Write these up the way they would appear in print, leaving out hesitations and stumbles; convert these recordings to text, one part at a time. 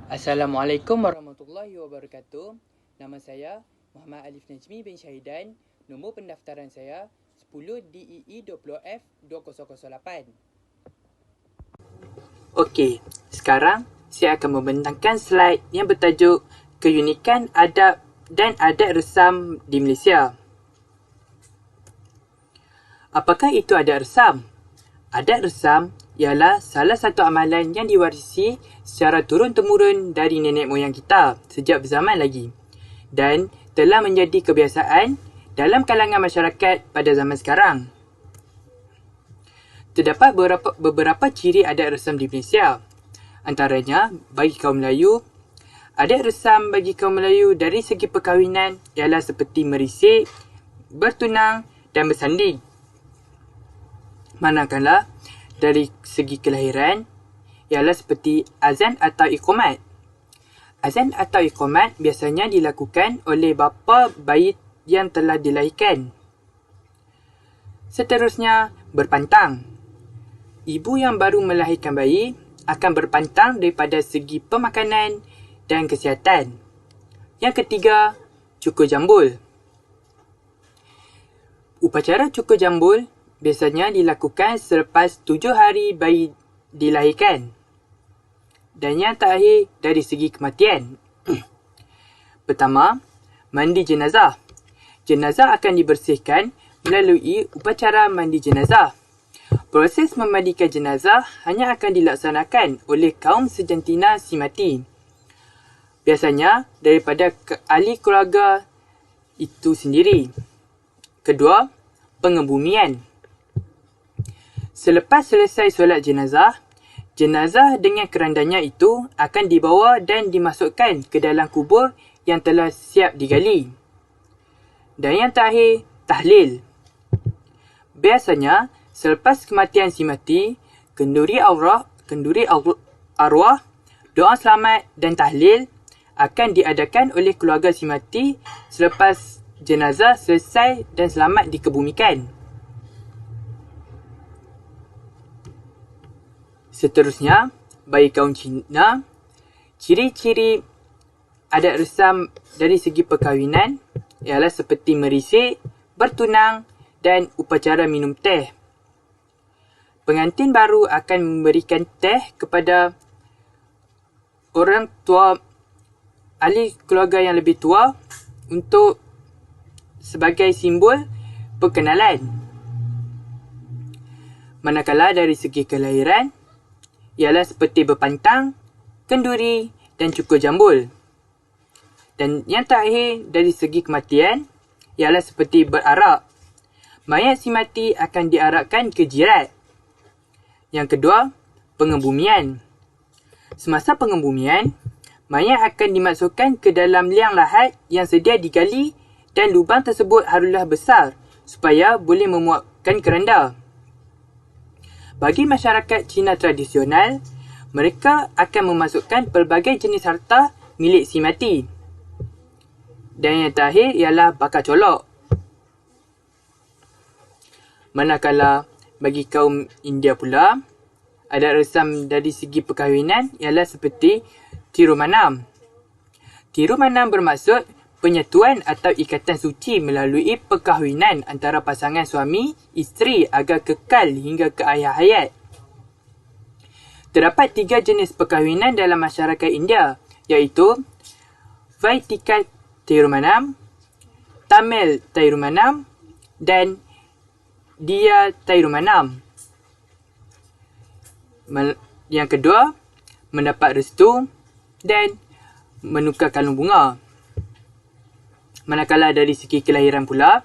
Assalamualaikum warahmatullahi wabarakatuh. Nama saya Muhammad Alif Najmi bin Syahidan. Nombor pendaftaran saya 10 DEE 20F 2008. Okey, sekarang saya akan membentangkan slide yang bertajuk Keunikan Adab dan Adat Resam di Malaysia. Apakah itu adat resam? Adat resam ialah salah satu amalan yang diwarisi secara turun-temurun dari nenek moyang kita sejak berzaman lagi dan telah menjadi kebiasaan dalam kalangan masyarakat pada zaman sekarang. Terdapat beberapa ciri adat resam di Malaysia. Antaranya, bagi kaum Melayu, adat resam bagi kaum Melayu dari segi perkahwinan ialah seperti merisik, bertunang dan bersanding. Manakala dari segi kelahiran ialah seperti azan atau iqamat. Azan atau iqamat biasanya dilakukan oleh bapa bayi yang telah dilahirkan. Seterusnya, berpantang. Ibu yang baru melahirkan bayi akan berpantang daripada segi pemakanan dan kesihatan. Yang ketiga, cukur jambul. Upacara cukur jambul biasanya dilakukan selepas 7 hari bayi dilahirkan. Dan yang terakhir dari segi kematian. Pertama, mandi jenazah. Jenazah akan dibersihkan melalui upacara mandi jenazah. Proses memandikan jenazah hanya akan dilaksanakan oleh kaum sejantina si mati. Biasanya daripada ahli keluarga itu sendiri. Kedua, pengebumian. Selepas selesai solat jenazah, jenazah dengan kerandanya itu akan dibawa dan dimasukkan ke dalam kubur yang telah siap digali. Dan yang terakhir, tahlil. Biasanya, selepas kematian si mati, kenduri arwah, doa selamat dan tahlil akan diadakan oleh keluarga si mati selepas jenazah selesai dan selamat dikebumikan. Seterusnya, bagi kaum Cina, ciri-ciri adat resam dari segi perkahwinan ialah seperti merisik, bertunang dan upacara minum teh. Pengantin baru akan memberikan teh kepada orang tua, ahli keluarga yang lebih tua untuk sebagai simbol perkenalan. Manakala dari segi kelahiran, ialah seperti berpantang, kenduri dan cukur jambul. Dan yang terakhir dari segi kematian ialah seperti berarak. Mayat si mati akan diarakkan ke jirat. Yang kedua, pengebumian. Semasa pengebumian, mayat akan dimasukkan ke dalam liang lahat yang sedia digali dan lubang tersebut haruslah besar supaya boleh memuatkan keranda. Bagi masyarakat Cina tradisional, mereka akan memasukkan pelbagai jenis harta milik si mati. Dan yang terakhir ialah bakar colok. Manakala bagi kaum India pula, adat resam dari segi perkahwinan ialah seperti Tirumanam. Tirumanam bermaksud penyatuan atau ikatan suci melalui perkahwinan antara pasangan suami isteri agar kekal hingga ke akhir hayat. Terdapat 3 jenis perkahwinan dalam masyarakat India, iaitu Vaitika Tirumanam, Tamil Tirumanam dan Dia Tirumanam. Yang kedua, mendapat restu dan menukar kalung bunga. Manakala dari segi kelahiran pula,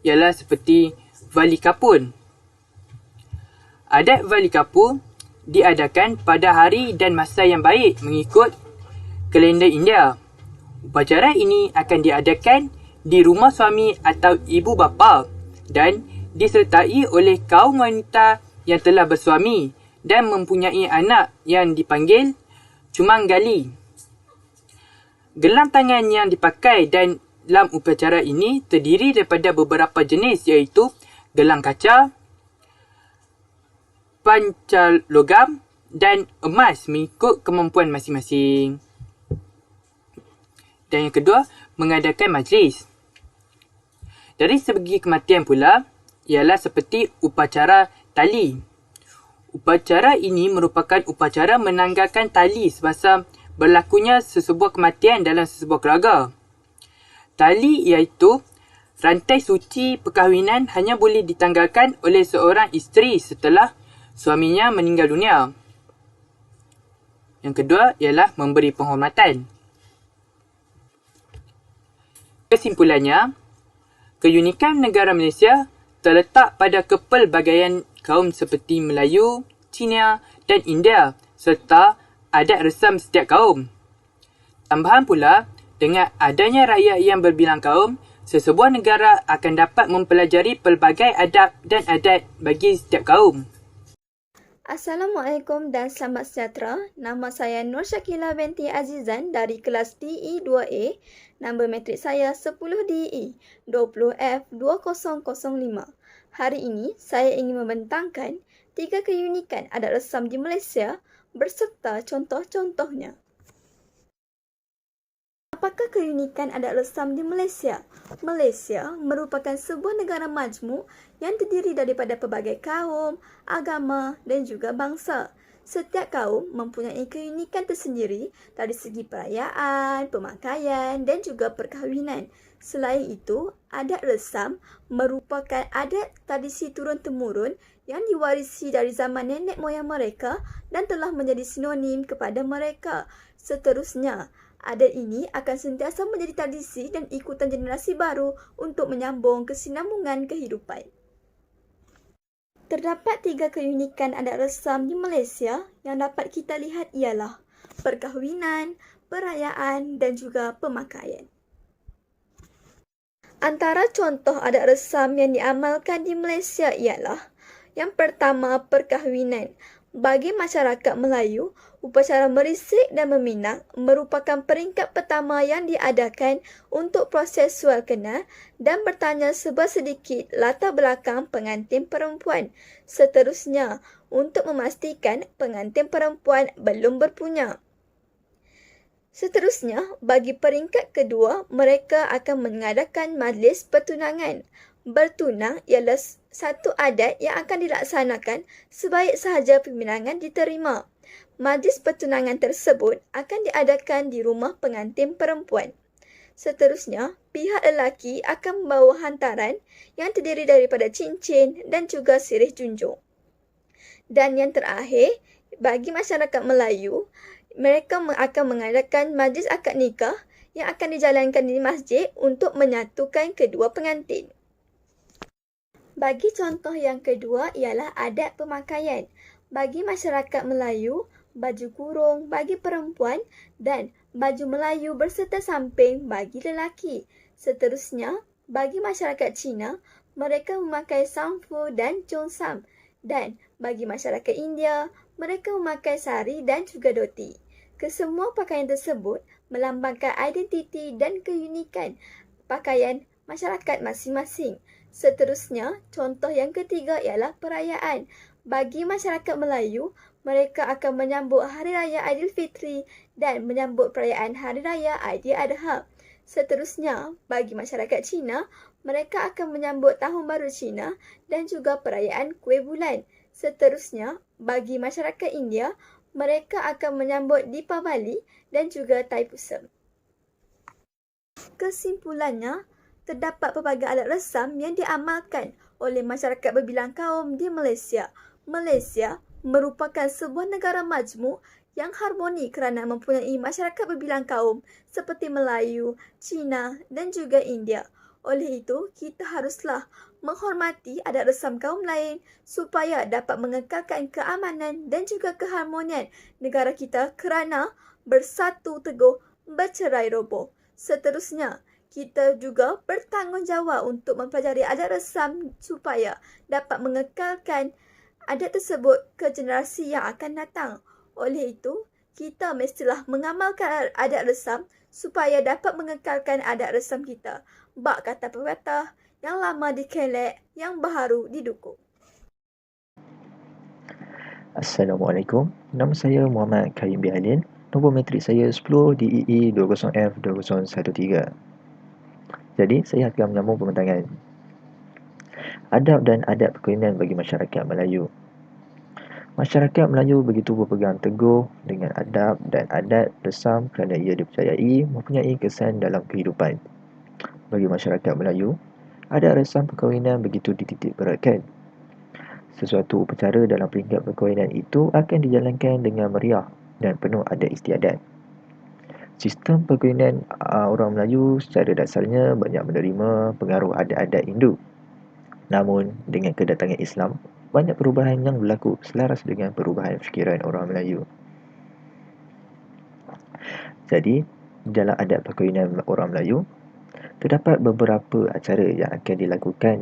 ialah seperti Vali Kapur. Adat Vali Kapur diadakan pada hari dan masa yang baik mengikut kalender India. Upacara ini akan diadakan di rumah suami atau ibu bapa dan disertai oleh kaum wanita yang telah bersuami dan mempunyai anak yang dipanggil Cumanggali. Gelang tangan yang dipakai dan dalam upacara ini terdiri daripada beberapa jenis iaitu gelang kaca, pancalogam dan emas mengikut kemampuan masing-masing. Dan yang kedua, mengadakan majlis. Dari segi kematian pula, ialah seperti upacara tali. Upacara ini merupakan upacara menanggalkan tali semasa berlakunya sesebuah kematian dalam sesebuah keluarga. Tali iaitu rantai suci perkahwinan hanya boleh ditanggalkan oleh seorang isteri setelah suaminya meninggal dunia. Yang kedua ialah memberi penghormatan. Kesimpulannya, keunikan negara Malaysia terletak pada kepelbagaian kaum seperti Melayu, Cina dan India serta adat resam setiap kaum. Tambahan pula, dengan adanya rakyat yang berbilang kaum, sesebuah negara akan dapat mempelajari pelbagai adab dan adat bagi setiap kaum. Assalamualaikum dan selamat sejahtera. Nama saya Nur Syakila binti Azizan dari kelas DE2A. Nombor matrik saya 10DE 20F2005. Hari ini saya ingin membentangkan 3 keunikan adat resam di Malaysia berserta contoh-contohnya. Apakah keunikan adat resam di Malaysia? Malaysia merupakan sebuah negara majmuk yang terdiri daripada pelbagai kaum, agama dan juga bangsa. Setiap kaum mempunyai keunikan tersendiri dari segi perayaan, pemakaian dan juga perkahwinan. Selain itu, adat resam merupakan adat tradisi turun-temurun yang diwarisi dari zaman nenek moyang mereka dan telah menjadi sinonim kepada mereka. Seterusnya, adat ini akan sentiasa menjadi tradisi dan ikutan generasi baru untuk menyambung kesinambungan kehidupan. Terdapat 3 keunikan adat resam di Malaysia yang dapat kita lihat ialah perkahwinan, perayaan dan juga pemakaian. Antara contoh adat resam yang diamalkan di Malaysia ialah yang pertama, perkahwinan. Bagi masyarakat Melayu, upacara merisik dan meminang merupakan peringkat pertama yang diadakan untuk proses sual kenal dan bertanya serba sedikit latar belakang pengantin perempuan. Seterusnya, untuk memastikan pengantin perempuan belum berpunya. Seterusnya, bagi peringkat kedua, mereka akan mengadakan majlis pertunangan. Bertunang ialah satu adat yang akan dilaksanakan sebaik sahaja pembinangan diterima. Majlis pertunangan tersebut akan diadakan di rumah pengantin perempuan. Seterusnya, pihak lelaki akan membawa hantaran yang terdiri daripada cincin dan juga sirih junjung. Dan yang terakhir, bagi masyarakat Melayu, mereka akan mengadakan majlis akad nikah yang akan dijalankan di masjid untuk menyatukan kedua pengantin. Bagi contoh yang kedua ialah adat pemakaian. Bagi masyarakat Melayu, baju kurung bagi perempuan dan baju Melayu berserta samping bagi lelaki. Seterusnya, bagi masyarakat Cina, mereka memakai samfu dan cheongsam. Dan bagi masyarakat India, mereka memakai sari dan juga dhoti. Kesemua pakaian tersebut melambangkan identiti dan keunikan pakaian masyarakat masing-masing. Seterusnya, contoh yang ketiga ialah perayaan. Bagi masyarakat Melayu, mereka akan menyambut Hari Raya Aidilfitri dan menyambut perayaan Hari Raya Aidiladha. Seterusnya, bagi masyarakat Cina, mereka akan menyambut Tahun Baru Cina dan juga perayaan Kuih Bulan. Seterusnya, bagi masyarakat India, mereka akan menyambut Deepavali dan juga Thaipusam. Kesimpulannya, terdapat pelbagai adat resam yang diamalkan oleh masyarakat berbilang kaum di Malaysia. Malaysia merupakan sebuah negara majmuk yang harmoni kerana mempunyai masyarakat berbilang kaum seperti Melayu, Cina dan juga India. Oleh itu, kita haruslah menghormati adat resam kaum lain supaya dapat mengekalkan keamanan dan juga keharmonian negara kita kerana bersatu teguh, bercerai roboh. Seterusnya, kita juga bertanggungjawab untuk mempelajari adat resam supaya dapat mengekalkan adat tersebut ke generasi yang akan datang. Oleh itu, kita mestilah mengamalkan adat resam supaya dapat mengekalkan adat resam kita. Bak kata pepatah, yang lama dikelek, yang baharu didukung. Assalamualaikum. Nama saya Muhammad Karim bin Alin Nombor matrik saya 10 DEE 20F 2013. Jadi, saya akan menyambung pembintangan. Adab dan adat perkahwinan bagi masyarakat Melayu. Masyarakat Melayu begitu berpegang teguh dengan adab dan adat resam kerana ia dipercayai mempunyai kesan dalam kehidupan. Bagi masyarakat Melayu, adat resam perkahwinan begitu dititik beratkan. Sesuatu upacara dalam peringkat perkahwinan itu akan dijalankan dengan meriah dan penuh adat istiadat. Sistem perkahwinan orang Melayu secara dasarnya banyak menerima pengaruh adat-adat Hindu. Namun, dengan kedatangan Islam, banyak perubahan yang berlaku selaras dengan perubahan fikiran orang Melayu. Jadi, dalam adat perkahwinan orang Melayu, terdapat beberapa acara yang akan dilakukan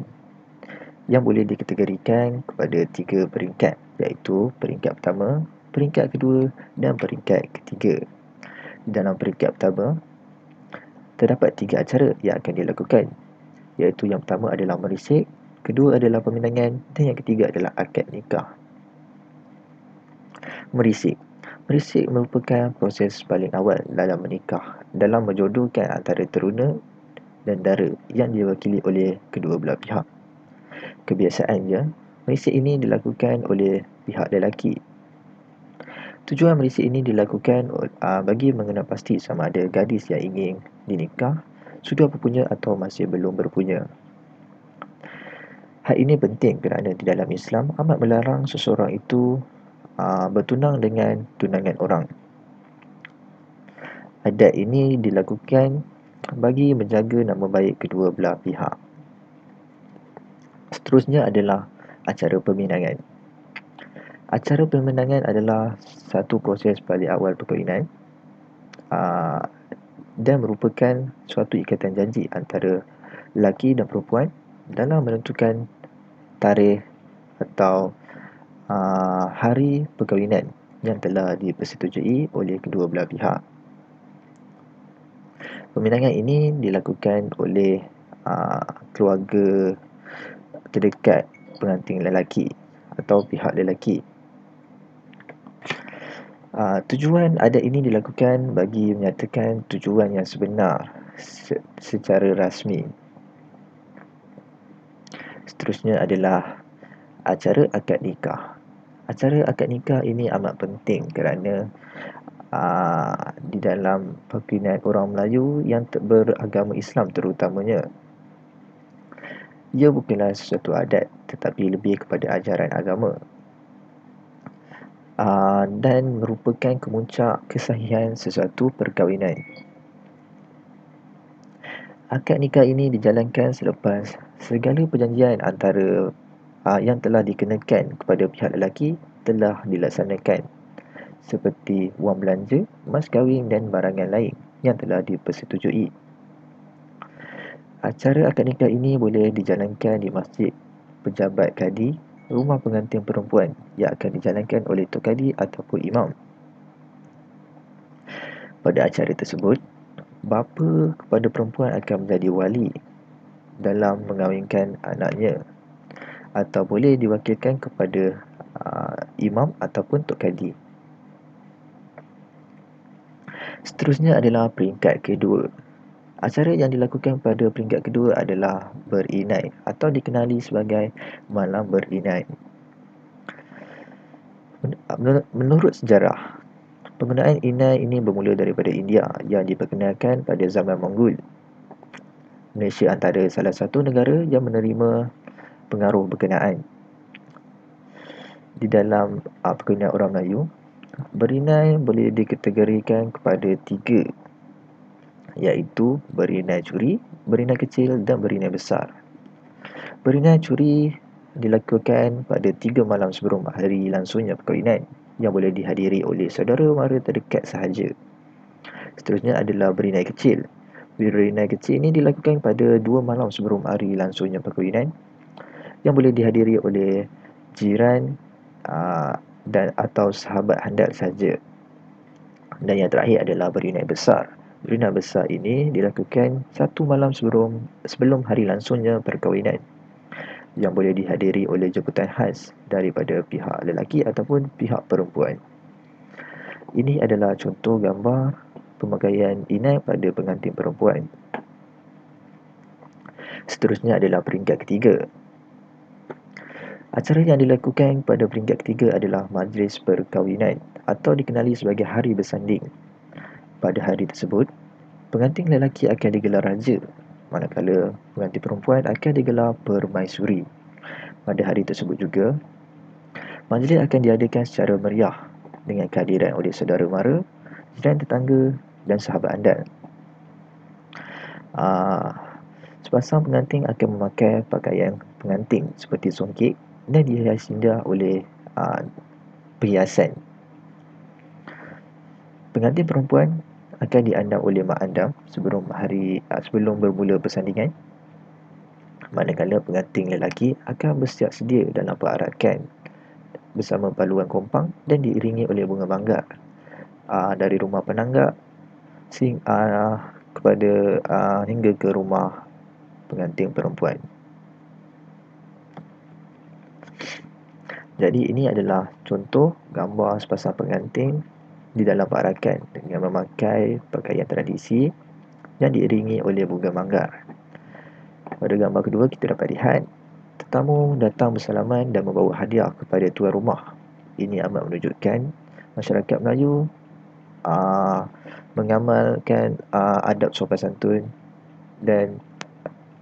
yang boleh dikategorikan kepada 3 peringkat, iaitu peringkat pertama, peringkat kedua dan peringkat ketiga. Dalam peringkat pertama, terdapat 3 acara yang akan dilakukan, iaitu yang pertama adalah merisik, kedua adalah pemindangan dan yang ketiga adalah akad nikah. Merisik. Merisik merupakan proses paling awal dalam menikah, dalam menjodohkan antara teruna dan dara yang diwakili oleh kedua belah pihak. Kebiasaannya, merisik ini dilakukan oleh pihak lelaki. Tujuan merisik ini dilakukan bagi mengenal pasti sama ada gadis yang ingin dinikah sudah berpunya atau masih belum berpunya. Hal ini penting kerana di dalam Islam amat melarang seseorang itu bertunang dengan tunangan orang. Adat ini dilakukan bagi menjaga nama baik kedua belah pihak. Seterusnya adalah acara pemindangan. Acara pemindangan adalah satu proses paling awal perkahwinan dan merupakan suatu ikatan janji antara lelaki dan perempuan dalam menentukan tarikh atau hari perkahwinan yang telah dipersetujui oleh kedua belah pihak. Pemindangan ini dilakukan oleh keluarga terdekat pengantin lelaki atau pihak lelaki. Tujuan adat ini dilakukan bagi menyatakan tujuan yang sebenar secara rasmi. Seterusnya adalah acara akad nikah. Acara akad nikah ini amat penting kerana di dalam perkahwinan orang Melayu yang beragama Islam terutamanya, ia bukanlah sesuatu adat tetapi lebih kepada ajaran agama dan merupakan kemuncak kesahihan sesuatu perkahwinan. Akad nikah ini dijalankan selepas segala perjanjian antara yang telah dikenakan kepada pihak lelaki telah dilaksanakan, seperti wang belanja, mas kahwin dan barangan lain yang telah dipersetujui. Acara akad nikah ini boleh dijalankan di masjid, pejabat kadi, rumah pengantin perempuan yang akan dijalankan oleh tok kadi ataupun imam. Pada acara tersebut, bapa kepada perempuan akan menjadi wali dalam mengahwinkan anaknya atau boleh diwakilkan kepada imam ataupun tok kadi. Seterusnya adalah peringkat kedua. Acara yang dilakukan pada peringkat kedua adalah berinai atau dikenali sebagai malam berinai. Menurut sejarah, penggunaan inai ini bermula daripada India yang diperkenalkan pada zaman Mongol. Malaysia antara salah satu negara yang menerima pengaruh berkenaan. Di dalam perkahwinan orang Melayu, berinai boleh dikategorikan kepada 3, iaitu berinai curi, berinai kecil dan berinai besar. Berinai curi dilakukan pada 3 malam sebelum hari langsungnya perkahwinan yang boleh dihadiri oleh saudara mara terdekat sahaja. Seterusnya adalah berinai kecil. Berinai kecil ini dilakukan pada 2 malam sebelum hari langsungnya perkahwinan yang boleh dihadiri oleh jiran dan atau sahabat handal sahaja. Dan yang terakhir adalah berinai besar. Berinai besar ini dilakukan 1 malam sebelum hari langsungnya perkahwinan yang boleh dihadiri oleh jemputan khas daripada pihak lelaki ataupun pihak perempuan. Ini adalah contoh gambar pemakaian inai pada pengantin perempuan. Seterusnya adalah peringkat ketiga. Acara yang dilakukan pada peringkat ketiga adalah majlis perkahwinan atau dikenali sebagai hari bersanding. Pada hari tersebut, pengantin lelaki akan digelar raja, manakala pengantin perempuan akan digelar permaisuri. Pada hari tersebut juga, majlis akan diadakan secara meriah dengan kehadiran oleh saudara mara, jiran tetangga dan sahabat andal. Sepasang pengantin akan memakai pakaian pengantin seperti songkik dan dihiasi indah oleh perhiasan. Pengantin perempuan akan diandam oleh mak andam sebelum bermula persandingan. Manakala pengantin lelaki akan bersiap sedia dalam perarakan bersama paluan kompang dan diiringi oleh bunga mangga dari rumah penanggak hingga ke rumah pengantin perempuan. Jadi ini adalah contoh gambar sepasang pengantin di dalam perarakan dengan memakai pakaian tradisi yang diiringi oleh bunga mangga. Pada gambar kedua kita dapat lihat tetamu datang bersalaman dan membawa hadiah kepada tuan rumah. Ini amat menunjukkan masyarakat Melayu mengamalkan adab sopan santun dan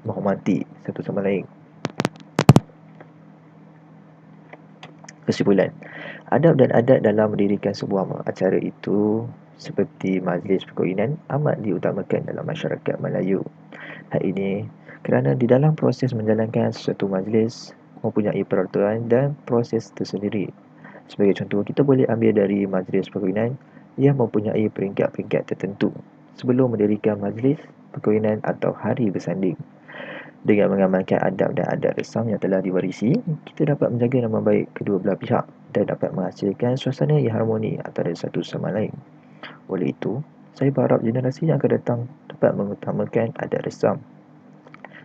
menghormati satu sama lain. Kesimpulan, adab dan adat dalam mendirikan sebuah acara itu seperti majlis perkahwinan amat diutamakan dalam masyarakat Melayu. Hal ini kerana di dalam proses menjalankan sesuatu majlis mempunyai peraturan dan proses tersendiri. Sebagai contoh, kita boleh ambil dari majlis perkahwinan yang mempunyai peringkat-peringkat tertentu sebelum mendirikan majlis perkahwinan atau hari bersanding. Dengan mengamalkan adab dan adat resam yang telah diwarisi, kita dapat menjaga nama baik kedua belah pihak dan dapat menghasilkan suasana yang harmoni antara satu sama lain. Oleh itu, saya berharap generasi yang akan datang dapat mengutamakan adat resam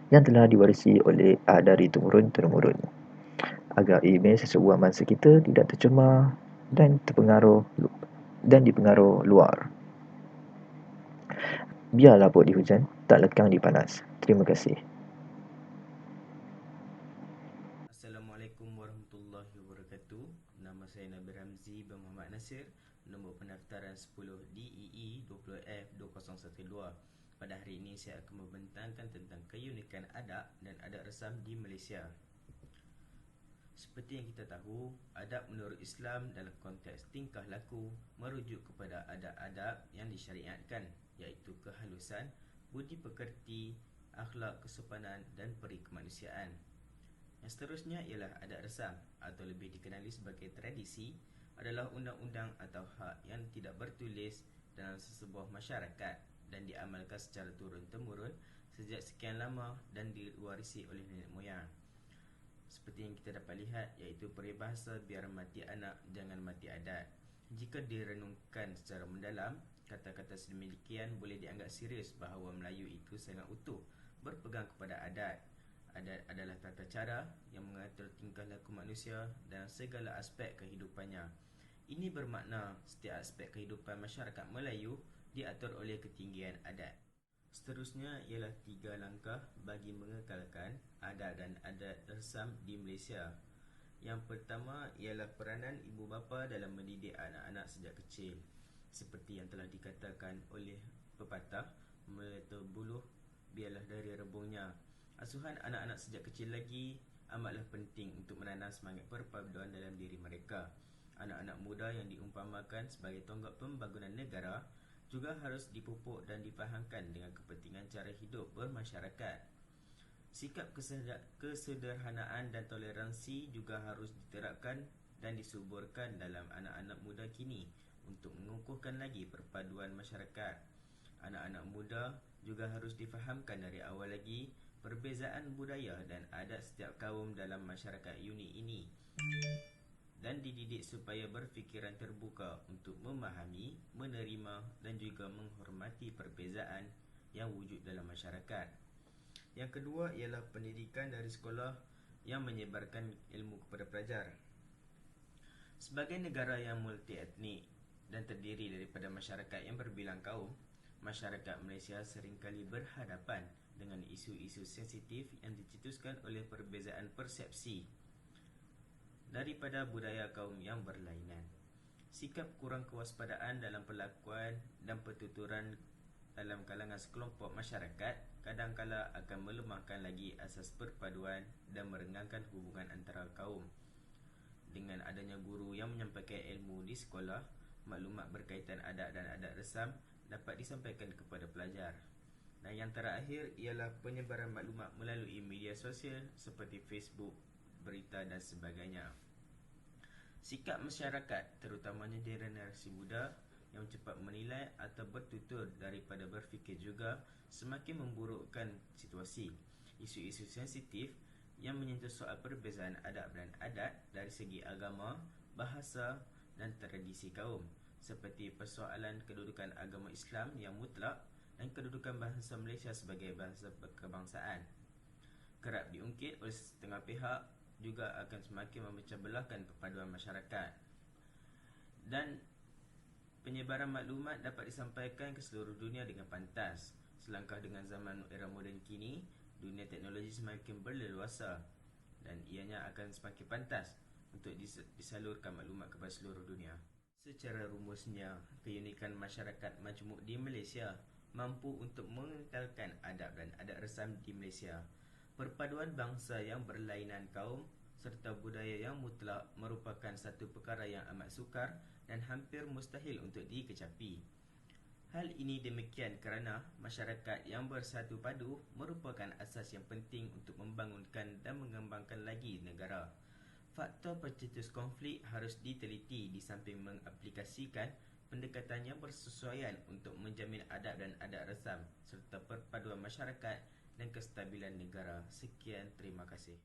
yang telah diwarisi oleh dari temurun-temurun agar imej sesebuah mangsa kita tidak tercemar dan dipengaruh luar. Biarlah pok di hujan, tak lekang di panas. Terima kasih. Assalamualaikum warahmatullahi wabarakatuh. Nama saya Nabil Ramzi bin Muhammad Nasir. Nombor pendaftaran 10 DEE 20F2012. Pada hari ini saya akan membentangkan tentang keunikan adab dan adat resam di Malaysia. Seperti yang kita tahu, adab menurut Islam dalam konteks tingkah laku merujuk kepada adab-adab yang disyariatkan, iaitu kehalusan, budi pekerti, akhlak kesopanan dan peri kemanusiaan. Yang seterusnya ialah adat resam atau lebih dikenali sebagai tradisi, adalah undang-undang atau hak yang tidak bertulis dalam sesebuah masyarakat dan diamalkan secara turun-temurun sejak sekian lama dan diwarisi oleh nenek moyang. Seperti yang kita dapat lihat, iaitu peribahasa biar mati anak jangan mati adat. Jika direnungkan secara mendalam, kata-kata sedemikian boleh dianggap serius bahawa Melayu itu sangat utuh berpegang kepada adat. Adat adalah tata cara yang mengatur tingkah laku manusia dalam segala aspek kehidupannya. Ini bermakna setiap aspek kehidupan masyarakat Melayu diatur oleh ketinggian adat. Seterusnya ialah 3 langkah bagi mengekalkan adat dan adat resam di Malaysia. Yang pertama ialah peranan ibu bapa dalam mendidik anak-anak sejak kecil. Seperti yang telah dikatakan oleh pepatah, meleta buluh biarlah dari rebungnya. Asuhan anak-anak sejak kecil lagi amatlah penting untuk menanam semangat perpaduan dalam diri mereka. Anak-anak muda yang diumpamakan sebagai tonggak pembangunan negara juga harus dipupuk dan difahamkan dengan kepentingan cara hidup bermasyarakat. Sikap kesederhanaan dan toleransi juga harus diterapkan dan disuburkan dalam anak-anak muda kini untuk mengukuhkan lagi perpaduan masyarakat. Anak-anak muda juga harus difahamkan dari awal lagi perbezaan budaya dan adat setiap kaum dalam masyarakat unik ini dan dididik supaya berfikiran terbuka untuk memahami, menerima dan juga menghormati perbezaan yang wujud dalam masyarakat. Yang kedua ialah pendidikan dari sekolah yang menyebarkan ilmu kepada pelajar. Sebagai negara yang multi etnik, dan terdiri daripada masyarakat yang berbilang kaum, masyarakat Malaysia seringkali berhadapan dengan isu-isu sensitif yang dicetuskan oleh perbezaan persepsi daripada budaya kaum yang berlainan. Sikap kurang kewaspadaan dalam perlakuan dan pertuturan dalam kalangan sekelompok masyarakat kadangkala akan melemahkan lagi asas perpaduan dan merenggangkan hubungan antara kaum. Dengan adanya guru yang menyampaikan ilmu di sekolah, maklumat berkaitan adat dan adat resam dapat disampaikan kepada pelajar. Dan yang terakhir ialah penyebaran maklumat melalui media sosial seperti Facebook, berita dan sebagainya. Sikap masyarakat, terutamanya generasi muda yang cepat menilai atau bertutur daripada berfikir juga semakin memburukkan situasi. Isu-isu sensitif yang menyentuh soal perbezaan adab dan adat dari segi agama, bahasa dan tradisi kaum, seperti persoalan kedudukan agama Islam yang mutlak dan kedudukan bahasa Malaysia sebagai bahasa kebangsaan, kerap diungkit oleh setengah pihak, juga akan semakin memecah belahkan perpaduan masyarakat. Dan penyebaran maklumat dapat disampaikan ke seluruh dunia dengan pantas. Selangkah dengan zaman era moden kini, dunia teknologi semakin berleluasa dan ianya akan semakin pantas untuk disalurkan maklumat kepada seluruh dunia. Secara rumusnya, keunikan masyarakat majmuk di Malaysia mampu untuk mengekalkan adab dan adat resam di Malaysia. Perpaduan bangsa yang berlainan kaum serta budaya yang mutlak merupakan satu perkara yang amat sukar dan hampir mustahil untuk dikecapi. Hal ini demikian kerana masyarakat yang bersatu padu merupakan asas yang penting untuk membangunkan dan mengembangkan lagi negara. Faktor pencetus konflik harus diteliti di samping mengaplikasikan pendekatan yang bersesuaian untuk menjamin adab dan adat resam serta perpaduan masyarakat dan kestabilan negara. Sekian, terima kasih.